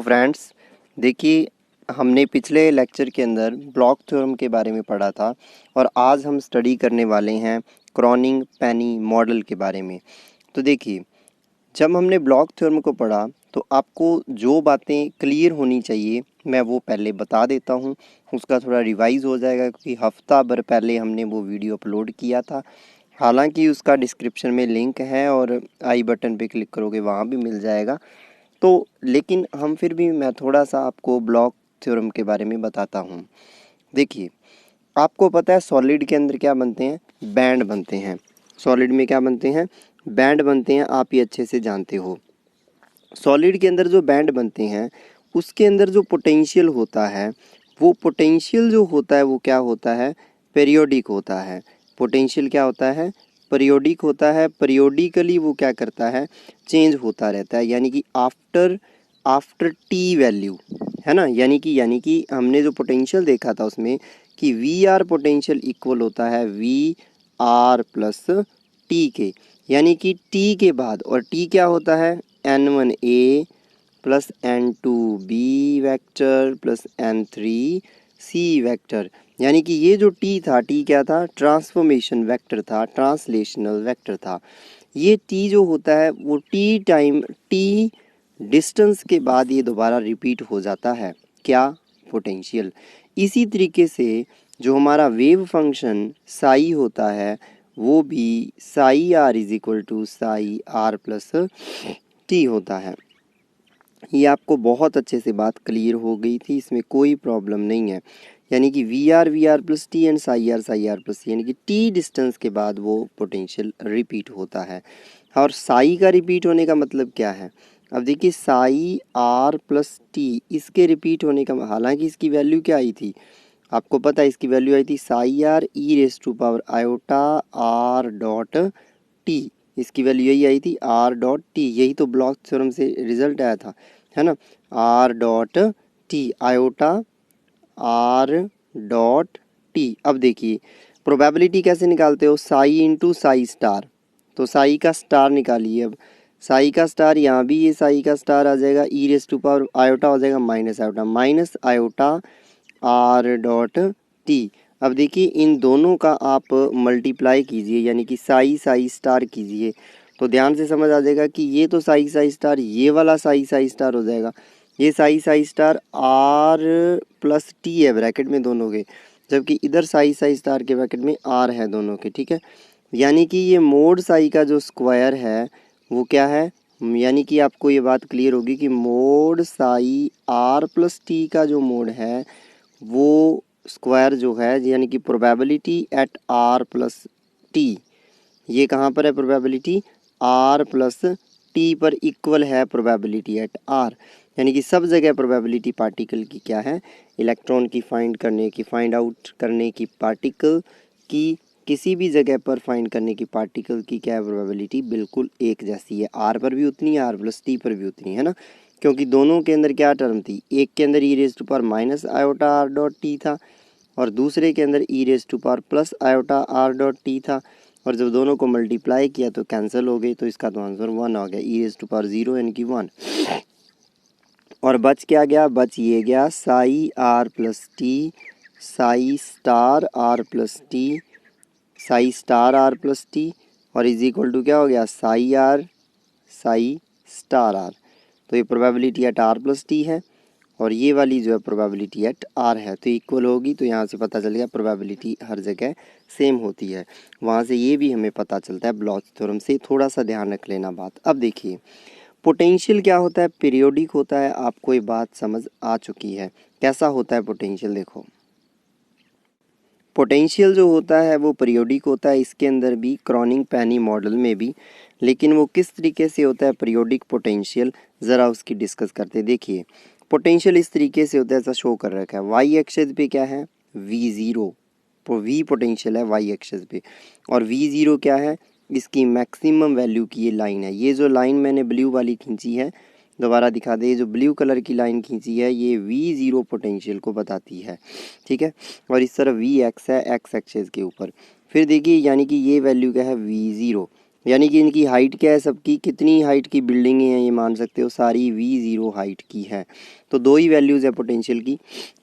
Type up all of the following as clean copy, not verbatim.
Friends, देखिए हमने पिछले लेक्चर के अंदर ब्लॉक थ्योरम के बारे में पढ़ा था और आज हम स्टडी करने वाले हैं क्रॉनिंग पेनी मॉडल के बारे में। तो देखिए, जब हमने ब्लॉक थ्योरम को पढ़ा तो आपको जो बातें क्लियर होनी चाहिए मैं वो पहले बता देता हूँ, उसका थोड़ा रिवाइज हो जाएगा क्योंकि हफ्ता भर पहले हमने वो वीडियो अपलोड किया था। हालांकि उसका डिस्क्रिप्शन में लिंक है और आई बटन पे क्लिक करोगे वहाँ भी मिल जाएगा। तो लेकिन हम फिर भी मैं थोड़ा सा आपको ब्लॉक थ्योरम के बारे में बताता हूँ। देखिए, आपको पता है सॉलिड के अंदर क्या बनते हैं, बैंड बनते हैं। सॉलिड में क्या बनते हैं, बैंड बनते हैं, आप ये अच्छे से जानते हो। सॉलिड के अंदर जो बैंड बनते हैं उसके अंदर जो पोटेंशियल होता है, वो पोटेंशियल जो होता है वो क्या होता है, पीरियोडिक होता है। पोटेंशियल क्या होता है, पीरियोडिक होता है। पीरियोडिकली वो क्या करता है, चेंज होता रहता है, यानी कि आफ्टर आफ्टर टी वैल्यू, है ना। यानी कि हमने जो पोटेंशियल देखा था उसमें कि वी आर पोटेंशियल इक्वल होता है वी आर प्लस टी के, यानी कि टी के बाद, और टी क्या होता है, N1A plus N2B vector plus N3C vector. यानी कि ये जो टी था, टी क्या था, ट्रांसफॉर्मेशन वेक्टर था, ट्रांसलेशनल वेक्टर था। ये टी जो होता है वो टी टाइम, टी डिस्टेंस के बाद ये दोबारा रिपीट हो जाता है, क्या, पोटेंशियल। इसी तरीके से जो हमारा वेव फंक्शन साई होता है वो भी psi R is equal to psi R plus T होता है। ये आपको बहुत अच्छे से बात क्लियर हो गई थी, इसमें कोई प्रॉब्लम नहीं है। यानी कि V R plus T and psi R plus T, यानी कि टी डिस्टेंस के बाद वो पोटेंशियल रिपीट होता है। और साई का रिपीट होने का मतलब क्या है, अब देखिए साई आर प्लस टी, इसके रिपीट होने का, हालांकि इसकी वैल्यू क्या आई थी, आपको पता है इसकी वैल्यू आई थी psi R e raise to power iota are dot T. इसकी वैल्यू यही आई थी आर डॉट टी, यही तो ब्लॉक थ्योरम से रिजल्ट आया था, है ना। Are dot T iota are dot T. अब देखिए प्रोबेबिलिटी कैसे निकालते हो, साई इंटू साई स्टार, तो साई का स्टार निकालिए। अब साई का स्टार, यहाँ भी ये साई का स्टार आ जाएगा, ई रेस टू पावर आयोटा हो जाएगा minus iota are dot T. अब देखिए इन दोनों का आप मल्टीप्लाई कीजिए, यानी कि साई साई स्टार कीजिए, तो ध्यान से समझ आ जाएगा कि ये तो साई साई स्टार, ये वाला साई साई स्टार हो जाएगा। ये psi psi star R plus T है ब्रैकेट में दोनों के, जबकि इधर साई साई स्टार के ब्रैकेट में आर है दोनों के, ठीक है। यानी कि ये मोड साई का जो स्क्वायर है वो क्या है, यानी कि आपको ये बात क्लियर होगी कि mode Sai R plus T का जो मोड है वो स्क्वायर जो है, यानी कि probability at R plus T, ये कहाँ पर है, प्रोबेबिलिटी आर प्लस टी पर इक्वल है प्रोबेबिलिटी एट आर। यानी कि सब जगह प्रोबेबिलिटी पार्टिकल की क्या है, इलेक्ट्रॉन की फाइंड आउट करने की, पार्टिकल की किसी भी जगह पर फाइंड करने की पार्टिकल की क्या है, प्रोबेबिलिटी बिल्कुल एक जैसी है, आर पर भी उतनी है, आर प्लस टी पर भी उतनी है ना। क्योंकि दोनों के अंदर क्या टर्म थी, एक के अंदर e raise to power minus iota are dot t था और दूसरे के अंदर e raise to power plus iota are dot t था, और जब दोनों को मल्टीप्लाई किया तो कैंसिल हो गई, तो इसका तो आंसर 1 आ गया, ई रेज टू पावर 0 यानी कि 1। और बच क्या गया, बच ये गया psi R plus T, psi star R plus T, psi star R plus T, और इज इक्वल टू क्या हो गया, psi R psi star R. तो ये probability at R plus T है और ये वाली जो है प्रोबेबिलिटी एट आर है, तो इक्वल होगी। तो यहाँ से पता चल गया प्रोबेबिलिटी हर जगह सेम होती है, वहाँ से ये भी हमें पता चलता है ब्लॉच थ्योरम से, थोड़ा सा ध्यान रख लेना बात। अब देखिए पोटेंशियल क्या होता है, पीरियोडिक होता है, आपको ये बात समझ आ चुकी है। कैसा होता है पोटेंशियल, देखो पोटेंशियल जो होता है वो पीरियोडिक होता है, इसके अंदर भी क्रॉनिंग पेनी मॉडल में भी, लेकिन वो किस तरीके से होता है पीरियोडिक पोटेंशियल, ज़रा उसकी डिस्कस करते हैं। देखिए पोटेंशियल इस तरीके से होता है, ऐसा शो कर रखा है, वाई एक्सिस पे क्या है, V0, वी पोटेंशियल है वाई एक्सिस पे, और V0 क्या है, इसकी मैक्सिमम वैल्यू की ये लाइन है। ये जो लाइन मैंने ब्लू वाली खींची है, दोबारा दिखा दे, जो ब्लू कलर की लाइन खींची है ये V0 पोटेंशियल को बताती है, ठीक है। और इस तरफ Vx है एक्स एक्सिस के ऊपर। फिर देखिए यानी कि ये वैल्यू क्या है, V0, यानी कि इनकी हाइट क्या है, सबकी कितनी हाइट की बिल्डिंगें हैं ये मान सकते हो, सारी V0 हाइट की है। तो दो ही वैल्यूज़ है पोटेंशियल की,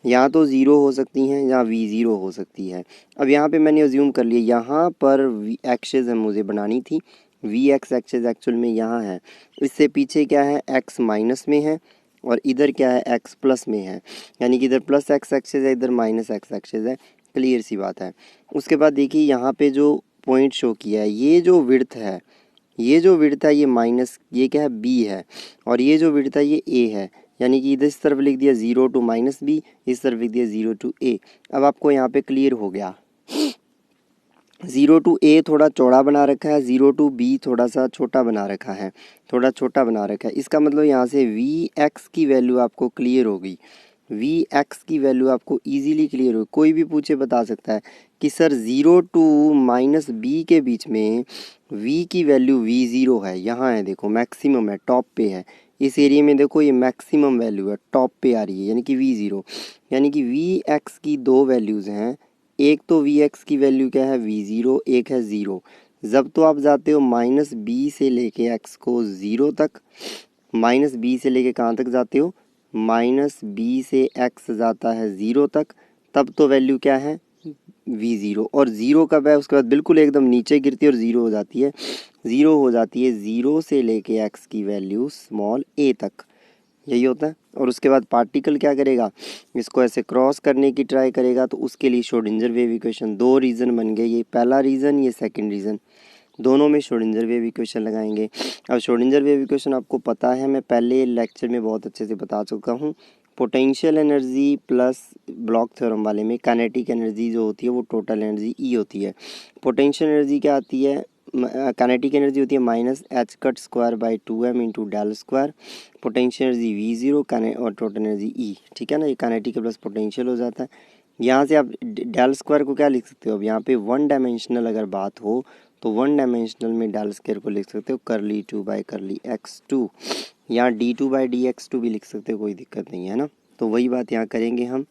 यहाँ तो 0 हो सकती हैं, यहाँ V0 हो सकती है। अब यहाँ पे मैंने अज्यूम कर लिया, यहाँ पर एक्सेस है मुझे बनानी थी, Vx एक्सेस एक्चुअल में यहाँ है, इससे पीछे क्या है, x माइनस में है और इधर क्या है, x प्लस में है, यानी कि इधर प्लस x एक्सेस है, इधर माइनस x एक्सेस है। क्लियर सी बात है। उसके बाद देखिए यहाँ पे जो पॉइंट शो किया है, ये जो विड्थ है, ये जो विड्थ है ये माइनस, ये क्या है, b है, और ये जो विड्थ है ये a है, यानी कि इधर इस तरफ लिख दिया 0 to -b, इस तरफ लिख दिया 0 to a। अब आपको यहाँ पे क्लियर हो गया, 0 to a थोड़ा चौड़ा बना रखा है, 0 to b थोड़ा सा छोटा बना रखा है, थोड़ा छोटा बना रखा है। इसका मतलब यहाँ से Vx की वैल्यू आपको क्लियर होगी, Vx की वैल्यू आपको इजीली क्लियर होगी। कोई भी पूछे बता सकता है कि सर 0 to -b के बीच में v की वैल्यू V0 है, यहाँ है देखो मैक्सिमम है, टॉप पे है, इस एरिया में देखो ये मैक्सिमम वैल्यू है, टॉप पे आ रही है, यानी कि V0, यानी कि Vx की दो वैल्यूज़ हैं, एक तो Vx की वैल्यू क्या है, V0, एक है 0। जब तो आप जाते हो -b से लेके x को 0 तक, -b से लेके कहाँ तक जाते हो, -b से x जाता है 0 तक, तब तो वैल्यू क्या है, V0, और 0 कब है, उसके बाद बिल्कुल एकदम नीचे गिरती है और 0 हो जाती है, 0 हो जाती है 0 से लेके x की वैल्यू स्मॉल a तक, यही होता है। और उसके बाद पार्टिकल क्या करेगा, इसको ऐसे क्रॉस करने की ट्राई करेगा, तो उसके लिए श्रोडिंगर वेव इक्वेशन, दो रीज़न बन गए, ये पहला रीज़न, ये सेकंड रीज़न, दोनों में श्रोडिंगर वेव इक्वेशन लगाएंगे। अब श्रोडिंगर वेव इक्वेशन आपको पता है, मैं पहले लेक्चर में बहुत अच्छे से बता चुका हूँ। Potential energy plus block theorem वाले में काइनेटिक एनर्जी जो होती है वो टोटल एनर्जी ई होती है। पोटेंशियल एनर्जी क्या आती है, काइनेटिक एनर्जी होती है -h²/2m into del square, potential energy V0 और टोटल एनर्जी ई, ठीक है ना, ये काइनेटिक प्लस पोटेंशियल हो जाता है। यहाँ से आप डेल स्क्वायर को क्या लिख सकते हो, अब यहाँ पे वन डायमेंशनल अगर बात हो तो वन डायमेंशनल में डेल स्क्वायर को लिख सकते हो √2/√x2, यहाँ d2/dx2 भी लिख सकते हो, कोई दिक्कत नहीं है ना। तो वही बात यहाँ करेंगे हम,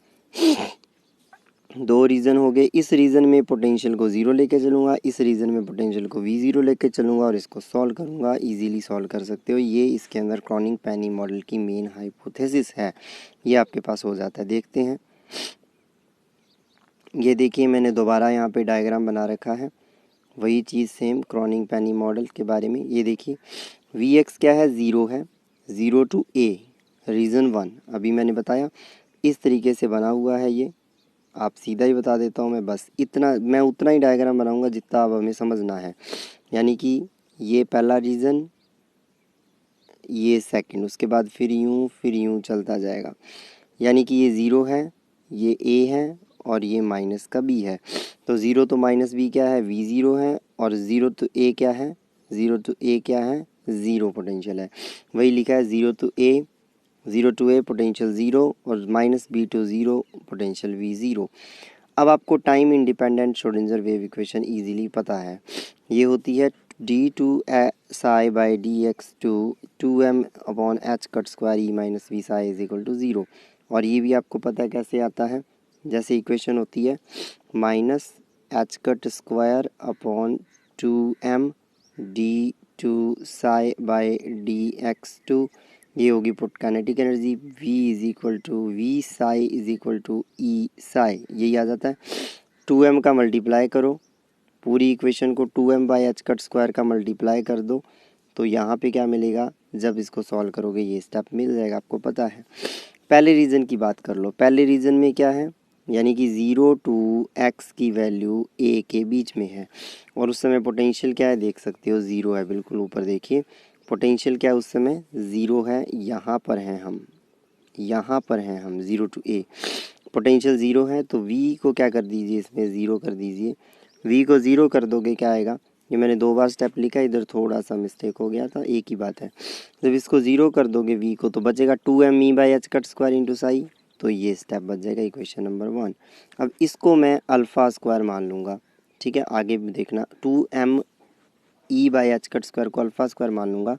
दो रीज़न हो गए, इस रीज़न में पोटेंशियल को 0 लेके चलूँगा, इस रीज़न में पोटेंशियल को V0 लेके चलूँगा और इसको सॉल्व करूँगा, इजीली सॉल्व कर सकते हो। ये इसके अंदर क्रॉनिक-पेनी मॉडल की मेन हाइपोथेसिस है, ये आपके पास हो जाता है। देखते हैं, ये देखिए मैंने दोबारा यहाँ पे डायग्राम बना रखा है, वही चीज़ सेम क्रॉनिक-पेनी मॉडल के बारे में। ये देखिए Vx क्या है, 0 है, 0 to a, रीज़न 1 अभी मैंने बताया, इस तरीके से बना हुआ है ये, आप सीधा ही बता देता हूँ मैं, बस इतना, मैं उतना ही डायग्राम बनाऊंगा जितना अब हमें समझना है, यानी कि ये पहला रीज़न, ये सेकंड, उसके बाद फिर यूँ चलता जाएगा, यानी कि ये 0 है, ये a है और ये माइनस का b है। तो 0 तो -b क्या है, V0 है, और 0 तो a क्या है, 0 to a क्या है, 0 पोटेंशियल है, वही लिखा है 0 to a पोटेंशियल 0 और -b to 0 पोटेंशियल V0। अब आपको time independent Schrodinger wave equation easily पता है, ये होती है d2ψ/dx2 2m/h² - v psi = 0, और ये भी आपको पता है कैसे आता है, जैसे इक्वेशन होती है -h²/2m d2ψ/dx2, ये होगी kinetic energy, v psi e psi, यही आ जाता है। 2m का मल्टीप्लाई करो, पूरी इक्वेशन को 2m/h² का मल्टीप्लाई कर दो, तो यहाँ पे क्या मिलेगा, जब इसको सॉल्व करोगे ये स्टेप मिल जाएगा, आपको पता है। पहले रीज़न की बात कर लो, पहले रीज़न में क्या है, यानी कि 0 to x की वैल्यू a के बीच में है, और उस समय पोटेंशियल क्या है देख सकते हो, 0 है, बिल्कुल ऊपर देखिए पोटेंशियल क्या है उस समय, 0 है, यहाँ पर हैं हम, यहाँ पर हैं हम, 0 to a, पोटेंशियल 0 है, तो v को क्या कर दीजिए, इसमें 0 कर दीजिए, v को 0 कर दोगे क्या आएगा, ये मैंने दो बार स्टेप लिखा, इधर थोड़ा सा मिस्टेक हो गया था, एक ही बात है। जब इसको 0 कर दोगे v को, तो बचेगा 2me/h² इंटू साई, तो ये स्टेप बच जाएगा इक्वेशन नंबर 1। अब इसको मैं अल्फ़ा स्क्वायर मान लूँगा, ठीक है, आगे देखना, 2me/h² को अल्फ़ा स्क्वायर मान लूँगा,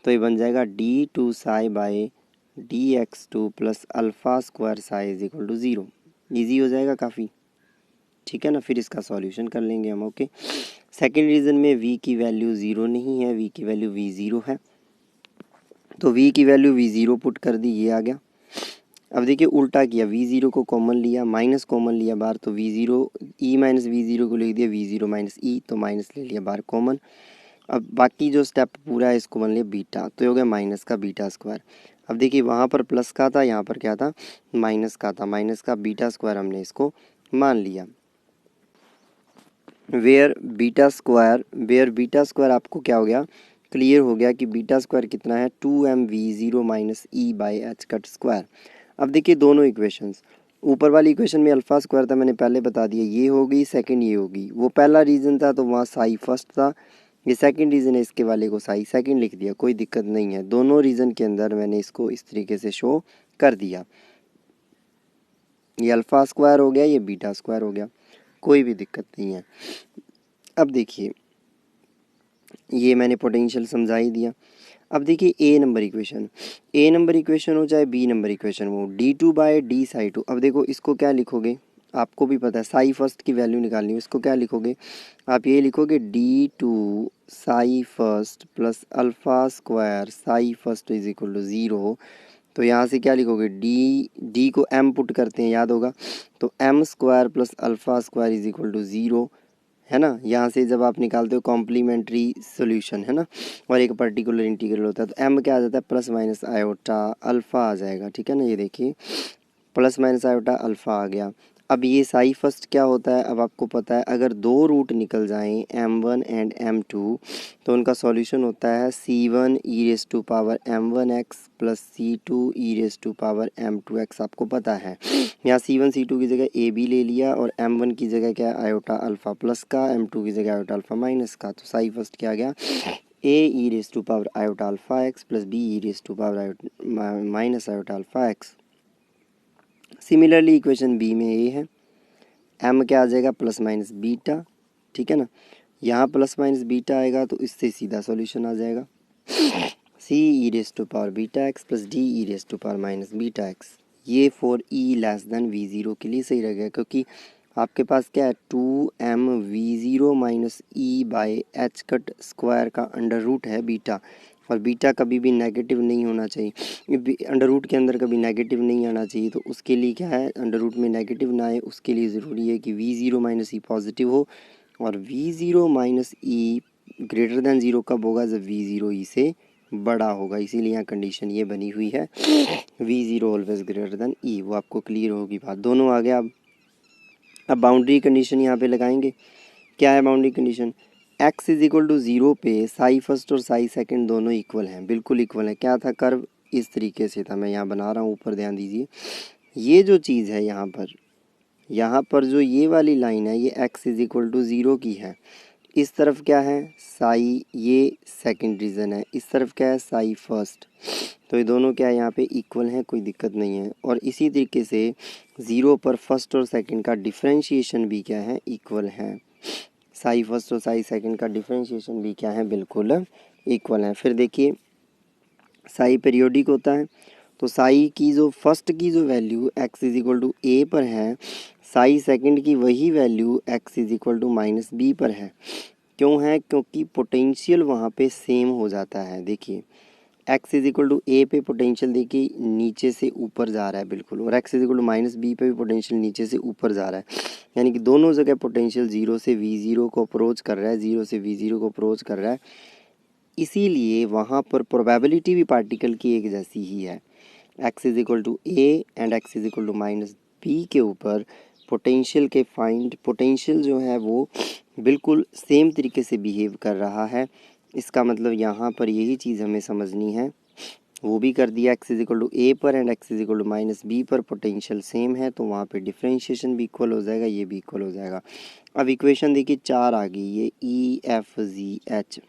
तो ये बन जाएगा d2ψ/dx2 plus alpha square Sai = 0, easy हो जाएगा काफ़ी, ठीक है ना। फिर इसका सॉल्यूशन कर लेंगे हम, ओके। सेकेंड रीज़न में v की वैल्यू 0 नहीं है, v की वैल्यू v0 है, तो v की वैल्यू v0 पुट कर दी, ये आ गया। अब देखिए उल्टा किया, v0 को कॉमन लिया, माइनस कॉमन लिया बाहर, तो v0 e माइनस v0 को लिख दिया v0 माइनस e, तो माइनस ले लिया बाहर कॉमन। अब बाकी जो स्टेप पूरा है इसको बन लिया बीटा, तो ये हो गया माइनस का बीटा स्क्वायर। अब देखिए वहाँ पर प्लस का था, यहाँ पर क्या था, माइनस का था, माइनस का बीटा स्क्वायर हमने इसको मान लिया। वेयर बीटा स्क्वायर आपको क्या हो गया, क्लियर हो गया कि बीटा स्क्वायर कितना है, 2mv0 minus E by H cut square. अब देखिए दोनों इक्वेशंस, ऊपर वाली इक्वेशन में अल्फा स्क्वायर था, मैंने पहले बता दिया, ये होगी सेकंड, ये होगी, वो पहला रीज़न था तो वहाँ साई फर्स्ट था, ये सेकंड रीज़न है, इसके वाले को साई सेकंड लिख दिया, कोई दिक्कत नहीं है। दोनों रीज़न के अंदर मैंने इसको इस तरीके से शो कर दिया, ये अल्फा स्क्वायर हो गया, ये बीटा स्क्वायर हो गया, कोई भी दिक्कत नहीं है। अब देखिए ये मैंने पोटेंशियल समझा ही दिया। अब देखिए ए नंबर इक्वेशन हो चाहे बी नंबर इक्वेशन हो, d2 by D Sai to. अब देखो इसको क्या लिखोगे, आपको भी पता है साई फर्स्ट की वैल्यू निकालनी है, इसको क्या लिखोगे आप, ये लिखोगे d2 psi first plus alpha square psi first is equal to 0। तो यहाँ से क्या लिखोगे, डी को m पुट करते हैं, याद होगा, तो m square plus alpha square is equal to 0, है ना। यहाँ से जब आप निकालते हो कॉम्प्लीमेंट्री सॉल्यूशन, है ना, और एक पर्टिकुलर इंटीग्रल होता है, तो m क्या आ जाता है, प्लस माइनस आयोटा अल्फ़ा आ जाएगा, ठीक है ना। ये देखिए प्लस माइनस आयोटा अल्फ़ा आ गया। अब ये साई फर्स्ट क्या होता है, अब आपको पता है, अगर दो रूट निकल जाएं m1 एंड m2 तो उनका सॉल्यूशन होता है c1 e raise to power m1x plus c2 e raise to power m2x, आपको पता है। यहाँ c1 c2 की जगह a b ले लिया, और m1 की जगह क्या है, आयोटा अल्फ़ा प्लस का, m2 की जगह आयोटा अल्फ़ा माइनस का, तो साई फर्स्ट क्या आ गया, a e raise to power iota alpha x plus b e raise to power minus iota alpha x। Similarly equation B में ये है, m क्या आ जाएगा, प्लस माइनस बीटा, ठीक है ना, यहाँ प्लस माइनस बीटा आएगा तो इससे सीधा सॉल्यूशन आ जाएगा, c e raise to power beta x plus d e raise to power minus beta x। ये for e less than v0 के लिए सही रहेगा, क्योंकि आपके पास क्या है, 2mv0 minus E by H cut square का अंडर रूट है बीटा, और बीटा कभी भी नेगेटिव नहीं होना चाहिए, अंडर रूट के अंदर कभी नेगेटिव नहीं आना चाहिए, तो उसके लिए क्या है, अंडर रूट में नेगेटिव ना आए, उसके लिए ज़रूरी है कि v0 माइनस ई पॉजिटिव हो, और v0 माइनस ई ग्रेटर दैन ज़ीरो कब होगा, जब v0 ई से बड़ा होगा, इसीलिए यहाँ कंडीशन ये बनी हुई है, v0 ऑलवेज ग्रेटर दैन ई, वो आपको क्लियर होगी बात। दोनों आ गया। अब बाउंड्री कंडीशन यहाँ पे लगाएंगे, क्या है boundary condition, x is equal to 0 पे साई फर्स्ट और साई सेकंड दोनों इक्वल हैं, बिल्कुल इक्वल है। क्या था, कर्व इस तरीके से था, मैं यहाँ बना रहा हूँ, ऊपर ध्यान दीजिए, ये जो चीज़ है यहाँ पर जो ये वाली लाइन है, ये x इज इक्वल टू 0 की है, इस तरफ क्या है साई, ये सेकंड रीज़न है, इस तरफ क्या है साई फर्स्ट, तो ये दोनों क्या है यहाँ पे इक्वल हैं, कोई दिक्कत नहीं है। और इसी तरीके से 0 पर फर्स्ट और सेकंड का डिफरेंशिएशन भी क्या है, इक्वल है, साई फर्स्ट और साई सेकंड का डिफरेंशिएशन भी क्या है, बिल्कुल इक्वल है। फिर देखिए साई पीरियोडिक होता है, तो साई की जो फर्स्ट की जो value x is equal to ए पर है, साई सेकंड की वही value x is equal to minus B पर है। क्यों है, क्योंकि पोटेंशियल वहाँ पे सेम हो जाता है। देखिए x इज इक्वल टू ए पे पोटेंशियल देखिए नीचे से ऊपर जा रहा है बिल्कुल, और x is equal to minus B पे भी पोटेंशियल नीचे से ऊपर जा रहा है, यानी कि दोनों जगह पोटेंशियल 0 से v0 को अप्रोच कर रहा है, 0 से v0 को अप्रोच कर रहा है, इसीलिए वहाँ पर प्रोबेबिलिटी भी पार्टिकल की एक जैसी ही है। x is equal to A and x is equal to minus B के ऊपर पोटेंशियल के फाइंड, पोटेंशियल जो है वो बिल्कुल सेम तरीके से बिहेव कर रहा है। इसका मतलब यहाँ पर यही चीज़ हमें समझनी है, वो भी कर दिया, x इज इक्वल टू ए पर and x is equal to minus B पर पोटेंशियल सेम है, तो वहाँ पे डिफरेंशिएशन भी इक्वल हो जाएगा, ये भी इक्वल हो जाएगा। अब इक्वेशन देखिए 4 आ गई, ये EFGH।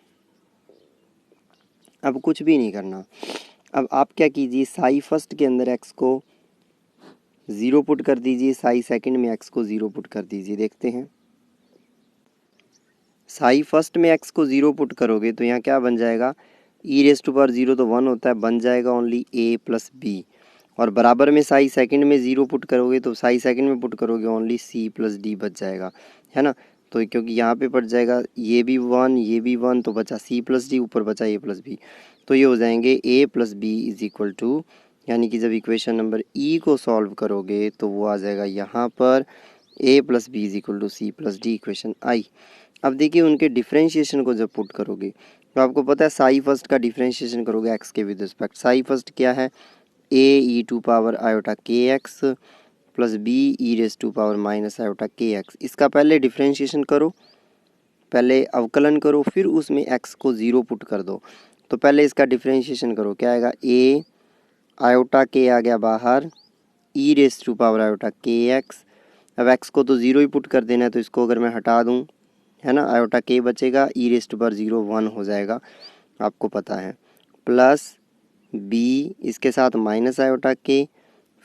अब कुछ भी नहीं करना, अब आप क्या कीजिए, साई फर्स्ट के अंदर x को 0 पुट कर दीजिए, साई सेकंड में x को 0 पुट कर दीजिए। देखते हैं, साई फर्स्ट में x को 0 पुट करोगे तो यहाँ क्या बन जाएगा, e रेस टू पावर 0 तो 1 होता है, बन जाएगा ओनली a प्लस बी, और बराबर में साई सेकंड में 0 पुट करोगे तो साई सेकंड में पुट करोगे ओनली c प्लस डी बच जाएगा, है ना। तो क्योंकि यहाँ पे पड़ जाएगा ये भी 1 ये भी 1, तो बचा c प्लस डी, ऊपर बचा a प्लस बी। तो ये हो जाएंगे a plus B is equal to, यानी कि जब इक्वेशन नंबर ई को सॉल्व करोगे तो वो आ जाएगा यहाँ पर a plus B is equal to c plus d, equation आई। अब देखिए उनके डिफ्रेंशिएशन को जब पुट करोगे तो आपको पता है साई फर्स्ट का डिफ्रेंशिएशन करोगे एक्स के विद रिस्पेक्ट। साई फर्स्ट क्या है, A E to power iota के x plus B E raise to power minus iota के एक्स। इसका पहले डिफ्रेंशिएशन करो, पहले अवकलन करो, फिर उसमें एक्स को ज़ीरो पुट कर दो। तो पहले इसका डिफ्रेंशिएशन करो, क्या आएगा, ए आयोटा के आ गया बाहर, ई रेस टू पावर आयोटा के एक्स। अब एक्स को तो ज़ीरो ही पुट कर देना है, तो इसको अगर मैं हटा दूँ, है ना, आयोटा के बचेगा, ई रेस्ट पर 0 1 हो जाएगा, आपको पता है, प्लस बी इसके साथ माइनस आयोटा के,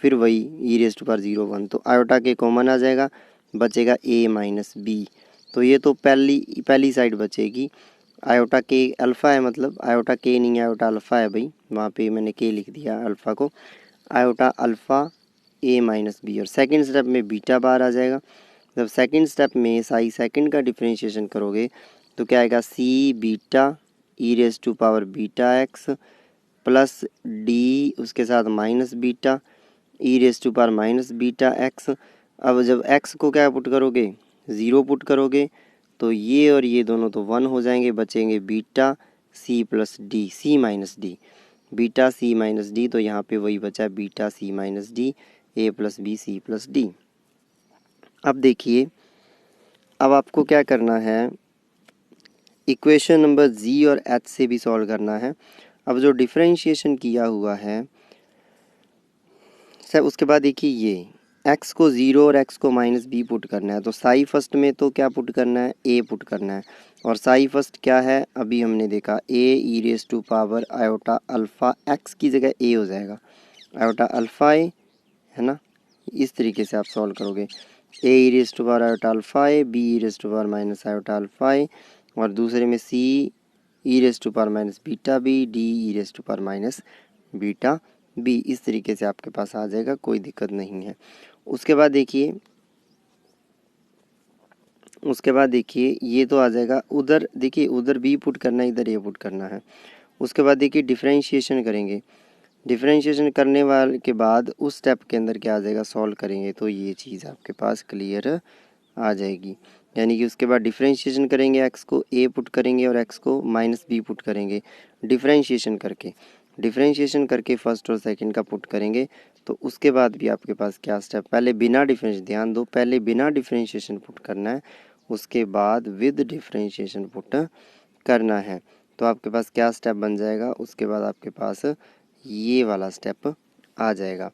फिर वही ई रेस्ट पर 0 1, तो आयोटा के कॉमन आ जाएगा, बचेगा ए माइनस बी। तो ये तो पहली साइड बचेगी। आयोटा के अल्फ़ा है, मतलब आयोटा के नहीं है, आयोटा अल्फ़ा है भाई, वहाँ पे मैंने के लिख दिया अल्फ़ा को, iota alpha A minus B. और सेकेंड स्टेप में बीटा बार आ जाएगा। जब सेकंड स्टेप में साई सेकंड का डिफरेंशिएशन करोगे तो क्या आएगा, C beta E raise to power beta x plus D उसके साथ minus beta E raise to power minus beta x. अब जब एक्स को क्या पुट करोगे, ज़ीरो पुट करोगे, तो ये और ये दोनों तो 1 हो जाएंगे, बचेंगे beta c plus d, c minus d, beta c minus d. तो यहाँ पे वही बचा beta c minus d, a plus b c plus d. अब देखिए, अब आपको क्या करना है, इक्वेशन नंबर जी और एच से भी सॉल्व करना है। अब जो डिफरेंशिएशन किया हुआ है सर, उसके बाद देखिए ये x को 0 और x को माइनस बी पुट करना है। तो साई फर्स्ट में तो क्या पुट करना है, a पुट करना है। और साई फर्स्ट क्या है, अभी हमने देखा a E raise to power iota alpha x की जगह a हो जाएगा, आयोटा अल्फ़ा ए, है ना। इस तरीके से आप सॉल्व करोगे, a E raise to power iota alpha A, b E raise to power minus iota alpha A, और दूसरे में c E raise to power minus beta B, D E raise to power minus beta B. इस तरीके से आपके पास आ जाएगा, कोई दिक्कत नहीं है। उसके बाद देखिए ये तो आ जाएगा, उधर देखिए उधर बी पुट करना है, इधर ए पुट करना है। उसके बाद देखिए डिफरेंशिएशन करेंगे, डिफरेंशिएशन करने वाले के बाद उस स्टेप के अंदर क्या आ जाएगा, सॉल्व करेंगे तो ये चीज़ आपके पास क्लियर आ जाएगी। यानी कि उसके बाद डिफरेंशिएशन करेंगे, एक्स को ए पुट करेंगे और एक्स को माइनस बी पुट करेंगे डिफरेंशिएशन करके फर्स्ट और सेकंड का पुट करेंगे। तो उसके बाद भी आपके पास क्या स्टेप, पहले बिना डिफरेंशिएशन, ध्यान दो, पहले बिना डिफरेंशिएशन पुट करना है, उसके बाद विद डिफरेंशिएशन पुट करना है। तो आपके पास क्या स्टेप बन जाएगा, उसके बाद आपके पास ये वाला स्टेप आ जाएगा।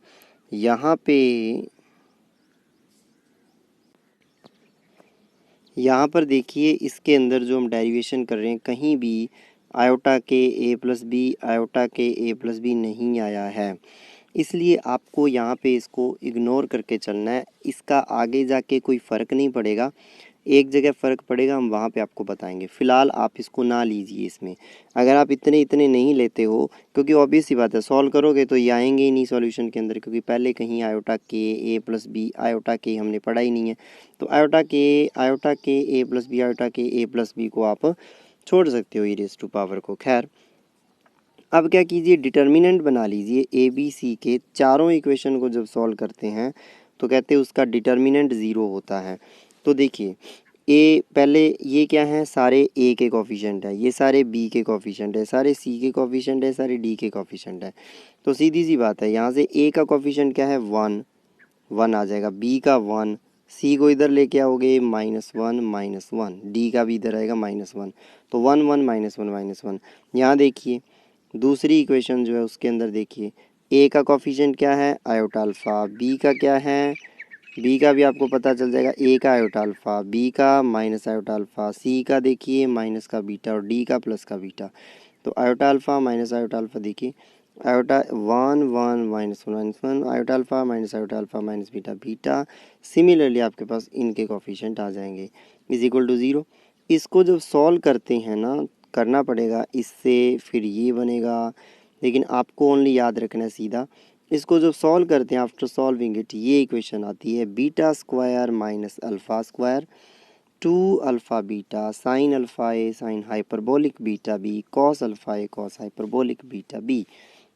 यहाँ पर देखिए इसके अंदर जो हम डेरिवेशन कर रहे हैं, कहीं भी आयोटा के ए प्लस बी, आयोटा के ए प्लस बी नहीं आया है, इसलिए आपको यहाँ पे इसको इग्नोर करके चलना है। इसका आगे जाके कोई फ़र्क नहीं पड़ेगा, एक जगह फ़र्क पड़ेगा, हम वहाँ पे आपको बताएंगे। फ़िलहाल आप इसको ना लीजिए इसमें। अगर आप इतने नहीं लेते हो, क्योंकि ऑब्वियस सी बात है, सॉल्व करोगे तो ये आएंगे ही नहीं सॉल्यूशन के अंदर, क्योंकि पहले कहीं आयोटा के ए प्लस बी, आयोटा के हमने पढ़ा ही नहीं है। तो आयोटा के ए प्लस बी, आयोटा के ए प्लस बी को आप छोड़ सकते हो, ई रेज़ टू पावर को। खैर, अब क्या कीजिए, डिटर्मिनेंट बना लीजिए ए बी सी के। चारों इक्वेशन को जब सॉल्व करते हैं तो कहते हैं उसका डिटर्मिनेंट 0 होता है। तो देखिए ए, पहले ये क्या है, सारे ए के कोफिशिएंट है, ये सारे बी के कोफिशिएंट है, सारे सी के कोफिशिएंट है, सारे डी के कोफिशिएंट है। तो सीधी सी बात है, यहाँ से ए का कोफिशिएंट क्या है, 1 1 आ जाएगा, बी का 1, सी को इधर लेके आओगे -1 डी का भी इधर आएगा -1, तो 1 1 -1 यहाँ देखिए दूसरी इक्वेशन जो है उसके अंदर देखिए ए का कोफिशिएंट क्या है, आयोटा अल्फ़ा, बी का क्या है, बी का भी आपको पता चल जाएगा, ए का आयोटा अल्फ़ा, बी का माइनस आयोटा अल्फ़ा, सी का देखिए माइनस का बीटा और डी का प्लस का बीटा। तो iota alpha minus iota alpha देखिए, iota 1 1 -1 iota alpha minus iota alpha minus beta beta. Similarly आपके पास इनके कोफिशिएंट आ जाएंगे, इज इक्वल टू 0। इसको जब सॉल्व करते हैं ना, करना पड़ेगा इससे, फिर ये बनेगा, लेकिन आपको ओनली याद रखना है सीधा। इसको जब सॉल्व करते हैं, आफ्टर सॉल्विंग इट, ये इक्वेशन आती है beta square minus alpha square 2 alpha beta sine alpha A sine hyperbolic beta B cos alpha A cos hyperbolic beta B.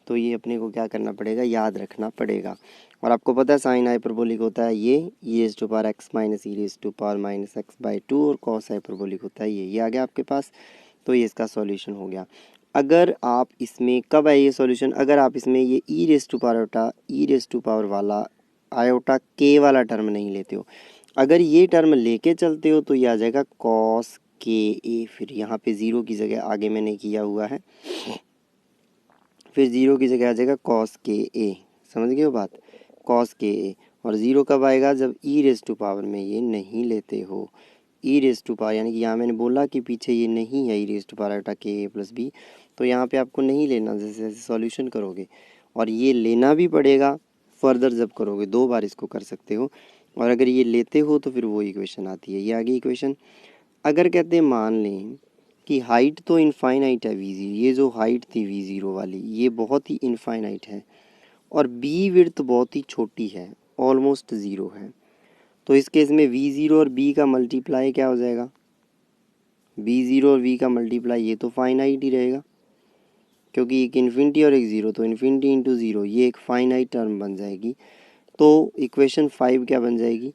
तो ये अपने को क्या करना पड़ेगा, याद रखना पड़ेगा। और आपको पता है साइन हाइपरबोलिक होता है ये raise to power x minus E raise to power minus x by 2 और कॉस हाइपरबोलिक होता है ये आ गया आपके पास। तो ये इसका सॉल्यूशन हो गया। अगर आप इसमें कब है ये सॉल्यूशन, अगर आप इसमें ये ई रेज़ टू पावर वाला आयोटा के वाला टर्म नहीं लेते हो, अगर ये टर्म लेके चलते हो तो ये आ जाएगा कॉस के ए। फिर यहाँ पे ज़ीरो की जगह आगे मैंने किया हुआ है, फिर ज़ीरो की जगह आ जाएगा कॉस के ए। समझ गए हो बात, कॉस के ए। और ज़ीरो कब आएगा, जब ई रेज़ टू पावर में ये नहीं लेते हो। ई रेज़ टू पावर यानी कि यहाँ मैंने बोला कि पीछे ये नहीं है E raise to power iota के ए प्लस बी, तो यहाँ पे आपको नहीं लेना जैसे जैसे सॉल्यूशन करोगे। और ये लेना भी पड़ेगा फर्दर जब करोगे, 2 बार इसको कर सकते हो। और अगर ये लेते हो तो फिर वो इक्वेशन आती है, ये आगे इक्वेशन। अगर कहते हैं मान लें कि हाइट तो इनफाइनाइट है वी ज़ीरो, ये जो हाइट थी वी ज़ीरो वाली ये बहुत ही इनफाइनाइट है, और बी विड्थ बहुत ही छोटी है, ऑलमोस्ट ज़ीरो है। तो इस केस में वी ज़ीरो और बी का मल्टीप्लाई क्या हो जाएगा, बी ज़ीरो और वी का मल्टीप्लाई ये तो फाइनाइट ही रहेगा, क्योंकि एक इन्फिनिटी और एक ज़ीरो, तो इन्फिनिटी इंटू ज़ीरो ये एक फाइनाइट टर्म बन जाएगी। तो इक्वेशन 5 क्या बन जाएगी,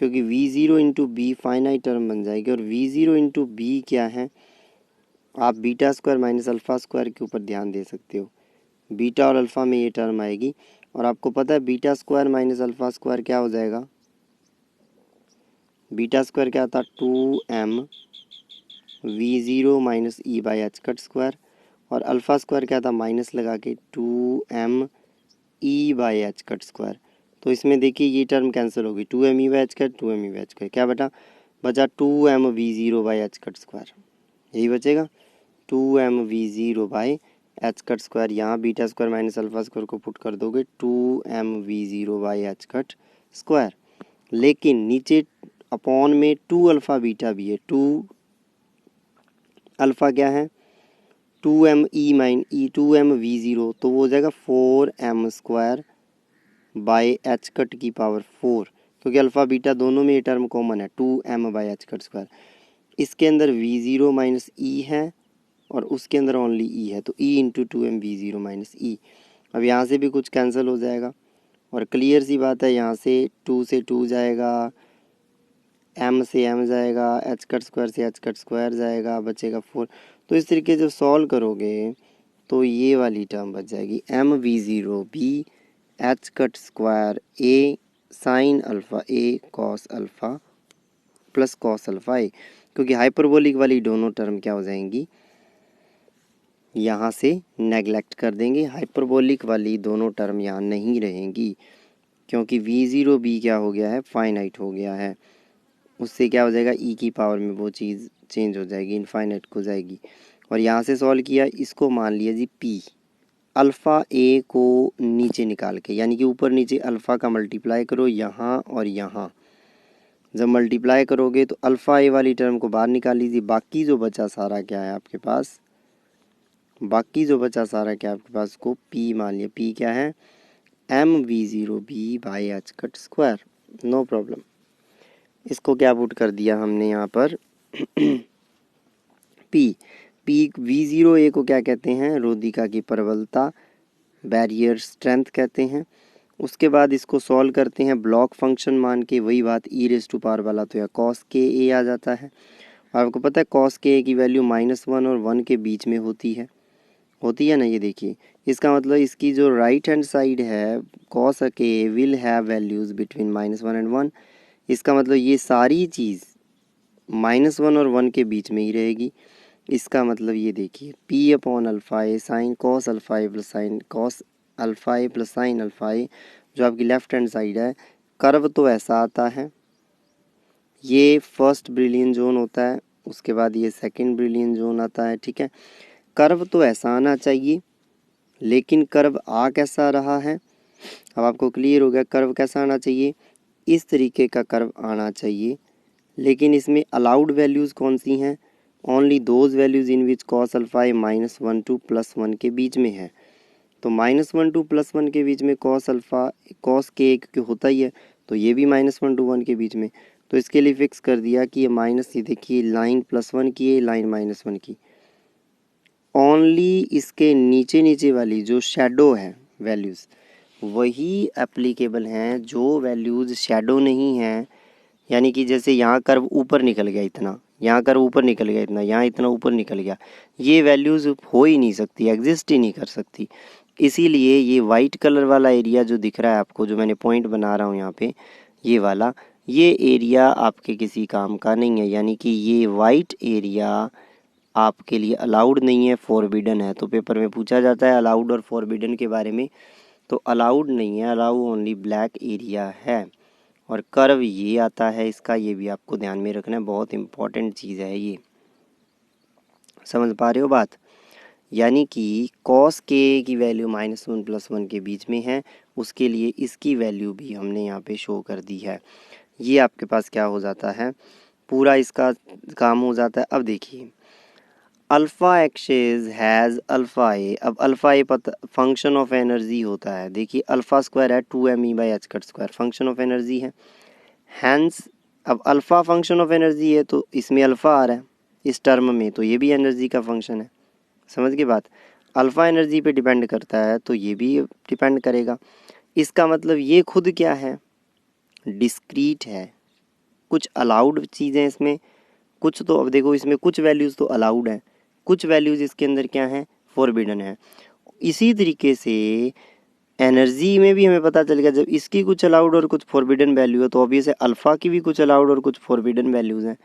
क्योंकि V zero into B finite term बन जाएगी, और वी ज़ीरो इंटू बी क्या है, आप beta square minus alpha square के ऊपर ध्यान दे सकते हो। बीटा और अल्फ़ा में ये टर्म आएगी, और आपको पता है beta square minus alpha square क्या हो जाएगा, बीटा स्क्वायर क्या था 2m we zero minus E by H cut square, और अल्फ़ा स्क्वायर क्या था माइनस लगा के 2m E by H cut square. तो इसमें देखिए ये टर्म कैंसिल होगी, 2m E by H cut 2m E by H cut क्या बचा 2m we zero by H cut square, यही बचेगा 2m we zero by H cut square. यहाँ beta square minus alpha square को put कर दोगे 2m we zero by H cut square. लेकिन नीचे अपॉन में 2 अल्फ़ा बीटा भी है, 2 अल्फ़ा क्या है 2m E 2m we zero, तो वो हो जाएगा 4m square by H cut की पावर 4, क्योंकि अल्फ़ा बीटा दोनों में ये टर्म कॉमन है 2m by H cut square. इसके अंदर वी ज़ीरो माइनस ई है और उसके अंदर ओनली ई है, तो e into 2m we zero minus e. अब यहाँ से भी कुछ कैंसिल हो जाएगा, और क्लियर सी बात है यहाँ से 2 से 2 जाएगा, m से m जाएगा, एच कट स्क्वायर से एच कट स्क्वायर जाएगा, बचेगा 4। तो इस तरीके से सॉल्व करोगे तो ये वाली टर्म बच जाएगी m V zero B H cut square A sine alpha A cos alpha plus cos alpha A, क्योंकि हाइपरबोलिक वाली दोनों टर्म क्या हो जाएंगी, यहाँ से नेगलेक्ट कर देंगे, हाइपरबोलिक वाली दोनों टर्म यहाँ नहीं रहेंगी, क्योंकि वी ज़ीरो बी क्या हो गया है, फाइनाइट हो गया है। उससे क्या हो जाएगा, ई की पावर में वो चीज़ चेंज हो जाएगी, इनफाइनाइट हो जाएगी। और यहाँ से सॉल्व किया, इसको मान लिया जी पी, अल्फ़ा ए को नीचे निकाल के, यानी कि ऊपर नीचे अल्फ़ा का मल्टीप्लाई करो यहाँ और यहाँ। जब मल्टीप्लाई करोगे तो अल्फ़ा ए वाली टर्म को बाहर निकाल लीजिए, बाकी जो बचा सारा क्या है आपके पास, बाकी जो बचा सारा क्या आपके पास को पी मान लिया। पी क्या है, M V zero B by H cut square, no problem. इसको क्या पुट कर दिया हमने यहाँ पर पी वी ज़ीरो ए को क्या कहते हैं, रोधिका की प्रबलता, बैरियर स्ट्रेंथ कहते हैं। उसके बाद इसको सॉल्व करते हैं ब्लॉक फंक्शन मान के, वही बात ई रेज़ टू पावर वाला तो या कॉस के ए आ जाता है। और आपको पता है कॉस के ए की वैल्यू -1 और 1 के बीच में होती है ना, ये देखिए। इसका मतलब इसकी जो राइट हैंड साइड है कॉस के will have values between -1 and 1। इसका मतलब ये सारी चीज़ -1 और 1 के बीच में ही रहेगी। इसका मतलब ये देखिए P upon alpha A sine cos alpha A plus sine cos alpha A plus sign alpha ए, जो आपकी लेफ्ट हैंड साइड है। कर्व तो ऐसा आता है, ये फर्स्ट ब्रिलियन जोन होता है, उसके बाद ये सेकंड ब्रिलियन जोन आता है, ठीक है। कर्व तो ऐसा आना चाहिए, लेकिन कर्व आ कैसा रहा है, अब आपको क्लियर हो गया। कर्व कैसा आना चाहिए, इस तरीके का कर्व आना चाहिए, लेकिन इसमें अलाउड वैल्यूज़ कौन सी हैं, only those values in which cos alpha A -1 to +1 के बीच में है। तो -1 टू +1 के बीच में कॉस अल्फ़ा कॉस के क्योंकि होता ही है, तो ये भी -1 टू 1 के बीच में। तो इसके लिए फिक्स कर दिया कि ये माइनस, ये देखिए लाइन +1 की है, लाइन -1 की। ओनली इसके नीचे नीचे वाली जो शेडो है वैल्यूज़, वही एप्लीकेबल हैं। जो वैल्यूज़ शेडो नहीं हैं, यानी कि जैसे यहाँ कर्व ऊपर निकल गया इतना, यहाँ कर्व ऊपर निकल गया इतना, यहाँ इतना ऊपर निकल गया, ये वैल्यूज़ हो ही नहीं सकती, एग्जिस्ट ही नहीं कर सकती। इसीलिए ये वाइट कलर वाला एरिया जो दिख रहा है आपको, जो मैंने पॉइंट बना रहा हूँ यहाँ पे, ये वाला, ये एरिया आपके किसी काम का नहीं है। यानी कि ये वाइट एरिया आपके लिए अलाउड नहीं है, फॉरबिडन है। तो पेपर में पूछा जाता है अलाउड और फॉरबिडन के बारे में, तो अलाउड नहीं है, अलाउ ओनली ब्लैक एरिया है। और कर्व ये आता है इसका, ये भी आपको ध्यान में रखना है, बहुत इंपॉर्टेंट चीज़ है ये। समझ पा रहे हो बात? यानी कि कॉस के की वैल्यू -1 +1 के बीच में है, उसके लिए इसकी वैल्यू भी हमने यहाँ पे शो कर दी है। ये आपके पास क्या हो जाता है, पूरा इसका काम हो जाता है। अब देखिए अल्फ़ा एक्सिस हैज़ अल्फ़ा ए। अब अल्फ़ा ए पता फंक्शन ऑफ एनर्जी होता है। देखिए अल्फ़ा स्क्वायर है 2m/h² फंक्शन ऑफ एनर्जी है। हैंस अब अल्फ़ा फंक्शन ऑफ एनर्जी है तो इसमें अल्फ़ा आ रहा है इस टर्म में, तो ये भी एनर्जी का फंक्शन है। समझ गए बात? अल्फ़ा एनर्जी पे डिपेंड करता है तो ये भी डिपेंड करेगा। इसका मतलब ये खुद क्या है, डिस्क्रीट है। कुछ अलाउड चीज़ें इसमें, कुछ तो अब देखो इसमें कुछ वैल्यूज़ तो अलाउड है, कुछ वैल्यूज़ इसके अंदर क्या है, फॉरबिडन है। इसी तरीके से एनर्जी में भी हमें पता चल गया, जब इसकी कुछ अलाउड और कुछ फॉरबिडन वैल्यू है तो ऑब्वियस है अल्फ़ा की भी कुछ अलाउड और कुछ फॉरबिडन वैल्यूज़ हैं,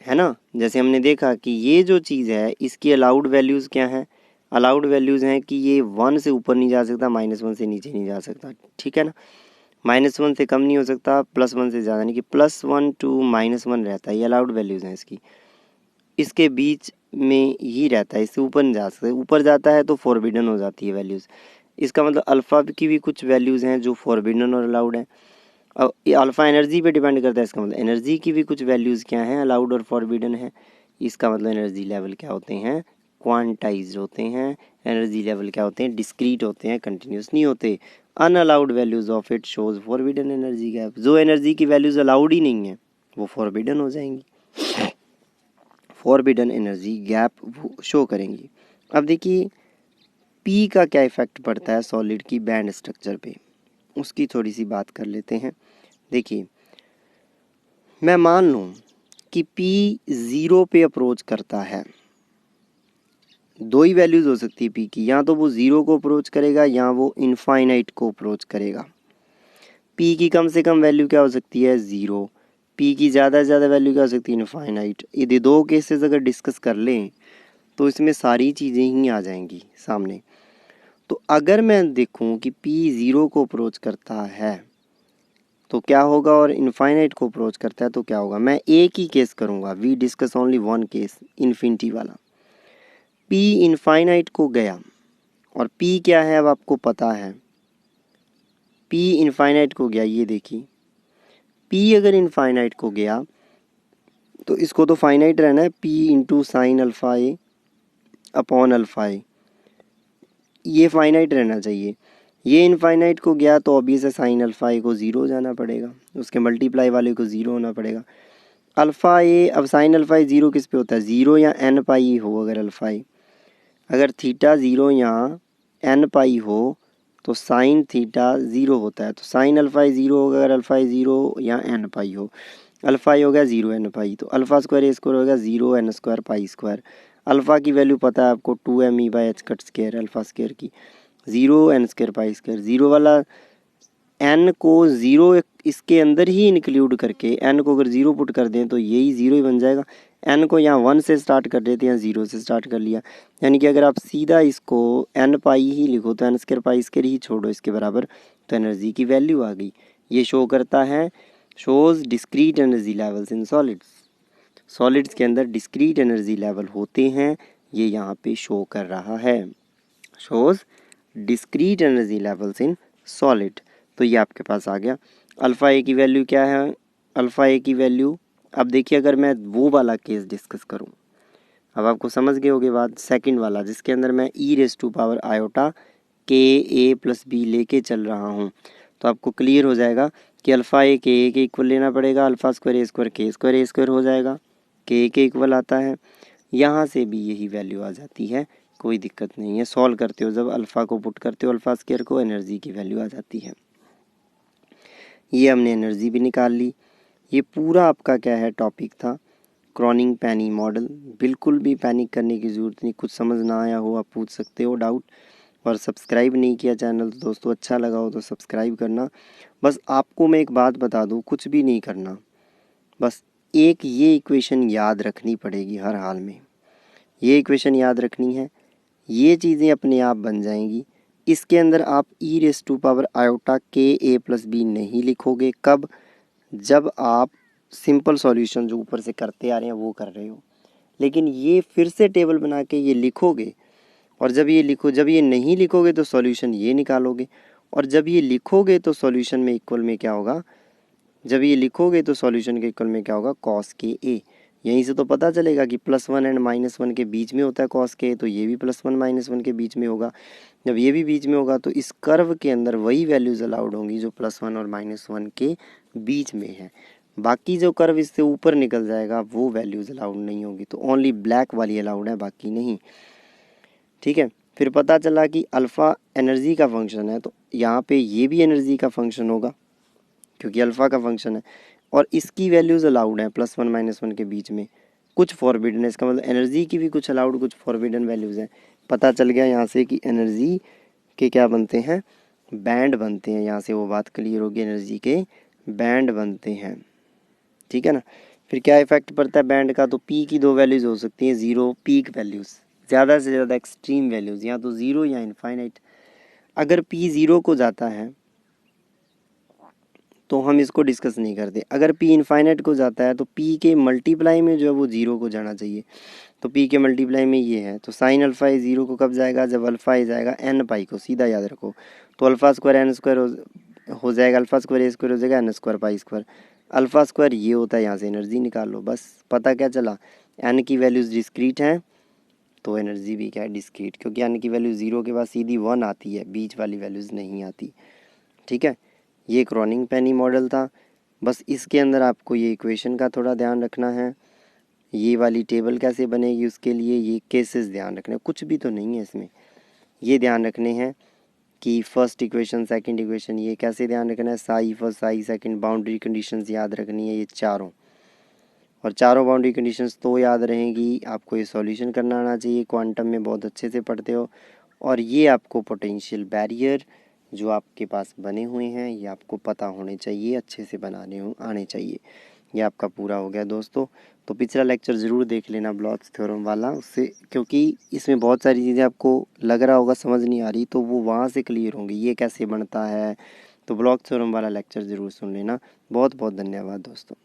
है ना। जैसे हमने देखा कि ये जो चीज़ है इसकी अलाउड वैल्यूज़ क्या हैं, अलाउड वैल्यूज़ हैं कि ये 1 से ऊपर नहीं जा सकता, -1 से नीचे नहीं जा सकता, ठीक है ना। -1 से कम नहीं हो सकता, +1 से ज़्यादा नहीं, कि +1 to -1 रहता है, ये अलाउड वैल्यूज़ हैं इसकी। इसके बीच में ही रहता है, इससे ऊपर नहीं जा सकता, ऊपर जाता है तो फॉरबिडन हो जाती है वैल्यूज़। इसका मतलब अल्फ़ा की भी कुछ वैल्यूज़ हैं जो फॉरबिडन और अलाउड हैं। अब ये अल्फ़ा एनर्जी पे डिपेंड करता है, इसका मतलब एनर्जी की भी कुछ वैल्यूज़ क्या हैं, अलाउड और फॉरबिडन है। इसका मतलब एनर्जी लेवल क्या होते हैं, क्वांटाइज्ड होते हैं। एनर्जी लेवल क्या होते हैं, डिस्क्रीट होते हैं, कंटिन्यूस नहीं होते। Unallowed values of it shows forbidden energy gap. जो एनर्जी की वैल्यूज़ अलाउड ही नहीं है वो फॉरबिडन हो जाएंगी, फॉरबिडन एनर्जी गैप वो शो करेंगी। अब देखिए पी का क्या इफ़ेक्ट पड़ता है सॉलिड की बैंड स्ट्रक्चर पे, उसकी थोड़ी सी बात कर लेते हैं। देखिए मैं मान लूँ कि P 0 पे अप्रोच करता है, दो ही वैल्यूज़ हो सकती है P की, या तो वो 0 को अप्रोच करेगा या वो इनफाइनाइट को अप्रोच करेगा। P की कम से कम वैल्यू क्या हो सकती है, 0। P की ज़्यादा से ज़्यादा वैल्यू क्या हो सकती है, इनफाइनाइट। यदि दो केसेस अगर डिस्कस कर लें तो इसमें सारी चीज़ें ही आ जाएंगी सामने। तो अगर मैं देखूं कि P 0 को अप्रोच करता है तो क्या होगा, और इनफाइनाइट को अप्रोच करता है तो क्या होगा। मैं एक ही केस करूँगा, we discuss only one case, infinity वाला। P इनफाइनाइट को गया और P क्या है अब आपको पता है, P इनफाइनाइट को गया, ये देखिए P अगर इनफाइनाइट को गया तो इसको तो फाइनाइट रहना है, P इंटू साइन अल्फ़ा ए अपॉन अल्फ़ा ए, ये फाइनाइट रहना चाहिए। ये इनफाइनाइट को गया तो ऑब्वियस है साइन अल्फ़ा ए को 0 जाना पड़ेगा, उसके मल्टीप्लाई वाले को 0 होना पड़ेगा। अल्फ़ा ए, अब साइन अल्फ़ा ए 0 किस पे होता है, 0 या n पाई हो। अगर अल्फ़ा ए, अगर थीटा 0 या n पाई हो तो साइन थीटा 0 होता है। तो साइन अल्फ़ा ए 0 होगा अगर अल्फ़ा ए 0 या n पाई हो। अल्फ़ा ए हो गया 0 n पाई, तो अल्फ़ा स्क्वायर ए स्क्वायर होगा 0 n square pi square. Alpha की वैल्यू पता है आपको 2m/h² अल्फ़ा स्क्वायर की, 0 n स्क्वायर पाई स्क्वायर। 0 वाला n को 0 इसके अंदर ही इंक्लूड करके n को अगर 0 पुट कर दें तो यही 0 ही बन जाएगा। n को यहाँ 1 से स्टार्ट कर देते हैं, 0 से स्टार्ट कर लिया, यानी कि अगर आप सीधा इसको n पाई ही लिखो तो n स्क्वायर पाई स्क्वायर ही छोड़ो इसके बराबर, तो एनर्जी की वैल्यू आ गई। ये शो करता है, shows discrete energy levels in solids. Solids के अंदर डिस्क्रीट एनर्जी लेवल होते हैं, ये यहाँ पे शो कर रहा है, shows discrete energy levels in solid. तो ये आपके पास आ गया। अल्फ़ा ए की वैल्यू क्या है, अल्फ़ा ए की वैल्यू, अब देखिए अगर मैं वो वाला केस डिस्कस करूं, अब आपको समझ गए होगे बात, सेकंड वाला जिसके अंदर मैं e⁻i k a + b लेके चल रहा हूं, तो आपको क्लियर हो जाएगा कि अल्फ़ा ए के इक्वल लेना पड़ेगा, अल्फ़ा स्क्वायर ए स्क्वायर हो जाएगा, के इक्वल आता है। यहाँ से भी यही वैल्यू आ जाती है, कोई दिक्कत नहीं है। सॉल्व करते हो जब अल्फ़ा को पुट करते हो अल्फ़ा स्क्वायर को, एनर्जी की वैल्यू आ जाती है। ये हमने एनर्जी भी निकाल ली। ये पूरा आपका क्या है टॉपिक था, क्रॉनिंग पेनी मॉडल। बिल्कुल भी पैनिक करने की ज़रूरत नहीं, कुछ समझ ना आया हो आप पूछ सकते हो डाउट। और सब्सक्राइब नहीं किया चैनल तो दोस्तों अच्छा लगा हो तो सब्सक्राइब करना। बस आपको मैं एक बात बता दूं, कुछ भी नहीं करना, बस एक ये इक्वेशन याद रखनी पड़ेगी हर हाल में। ये इक्वेशन याद रखनी है, ये चीज़ें अपने आप बन जाएंगी। इसके अंदर आप e⁻i के a + b नहीं लिखोगे। कब? जब आप सिंपल सॉल्यूशन जो ऊपर से करते आ रहे हैं वो कर रहे हो। लेकिन ये फिर से टेबल बना के ये लिखोगे, और जब ये नहीं लिखोगे तो सॉल्यूशन ये निकालोगे, और जब ये लिखोगे तो सॉल्यूशन में इक्वल में क्या होगा, जब ये लिखोगे तो सॉल्यूशन के इक्वल में क्या होगा, कॉस के ए। यहीं से तो पता चलेगा कि +1 एंड -1 के बीच में होता है कॉस के, तो ये भी +1 -1 के बीच में होगा। जब ये भी बीच में होगा तो इस कर्व के अंदर वही वैल्यूज़ अलाउड होंगी जो +1 और -1 के बीच में है। बाकी जो कर्व इससे ऊपर निकल जाएगा वो वैल्यूज़ अलाउड नहीं होगी, तो ओनली ब्लैक वाली अलाउड है, बाकी नहीं। ठीक है, फिर पता चला कि अल्फ़ा एनर्जी का फंक्शन है, तो यहाँ पे ये भी एनर्जी का फंक्शन होगा क्योंकि अल्फ़ा का फंक्शन है, और इसकी वैल्यूज़ अलाउड हैं +1 -1 के बीच में। कुछ फॉरबिडन है, इसका मतलब एनर्जी की भी कुछ अलाउड कुछ फॉरबिडन वैल्यूज़ हैं। पता चल गया यहाँ से कि एनर्जी के क्या बनते हैं, बैंड बनते हैं। यहाँ से वो बात क्लियर होगी, एनर्जी के बैंड बनते हैं। ठीक है ना। फिर क्या इफेक्ट पड़ता है बैंड का, तो पी की दो वैल्यूज़ हो सकती हैं, ज़ीरो पीक वैल्यूज़, ज़्यादा से ज़्यादा एक्सट्रीम वैल्यूज़, या तो ज़ीरो या इनफाइनाइट। अगर पी ज़ीरो को जाता है तो हम इसको डिस्कस नहीं करते। अगर पी इनफाइनाइट को जाता है तो पी के मल्टीप्लाई में जो है वो ज़ीरो को जाना चाहिए। तो पी के मल्टीप्लाई में ये है, तो साइन अल्फ़ा ए ज़ीरो को कब जाएगा, जब अल्फ़ा ए जाएगा एन पाई को, सीधा याद रखो। तो अल्फ़ा स्क्वायर एन स्क्वायर हो जाएगा, अल्फ़ा स्क्वायर ए स्क्वायर हो जाएगा N square pi square. Alpha square ये होता है, यहाँ से एनर्जी निकाल लो बस। पता क्या चला, एन की वैल्यूज़ डिस्क्रीट हैं तो एनर्जी भी क्या है, डिस्क्रीट, क्योंकि एन की वैल्यू ज़ीरो के बाद सीधी 1 आती है, बीच वाली वैल्यूज़ नहीं आती। ठीक है, ये क्रॉनिंग पेनी मॉडल था। बस इसके अंदर आपको ये इक्वेशन का थोड़ा ध्यान रखना है, ये वाली टेबल कैसे बनेगी उसके लिए ये केसेस ध्यान रखने, कुछ भी तो नहीं है इसमें। ये ध्यान रखने हैं कि फर्स्ट इक्वेशन सेकंड इक्वेशन ये कैसे ध्यान रखना है, psi first Sai second, boundary conditions याद रखनी है ये चारों, और चारों बाउंड्री कंडीशंस तो याद रहेंगी। आपको ये सॉल्यूशन करना आना चाहिए, क्वांटम में बहुत अच्छे से पढ़ते हो। और ये आपको पोटेंशियल बैरियर जो आपके पास बने हुए हैं ये आपको पता होने चाहिए, अच्छे से आने चाहिए। ये आपका पूरा हो गया दोस्तों। तो पिछला लेक्चर ज़रूर देख लेना ब्लॉच थ्योरम वाला, उससे क्योंकि इसमें बहुत सारी चीज़ें आपको लग रहा होगा समझ नहीं आ रही, तो वो वहाँ से क्लियर होंगी, ये कैसे बनता है। तो ब्लॉच थ्योरम वाला लेक्चर ज़रूर सुन लेना। बहुत बहुत धन्यवाद दोस्तों।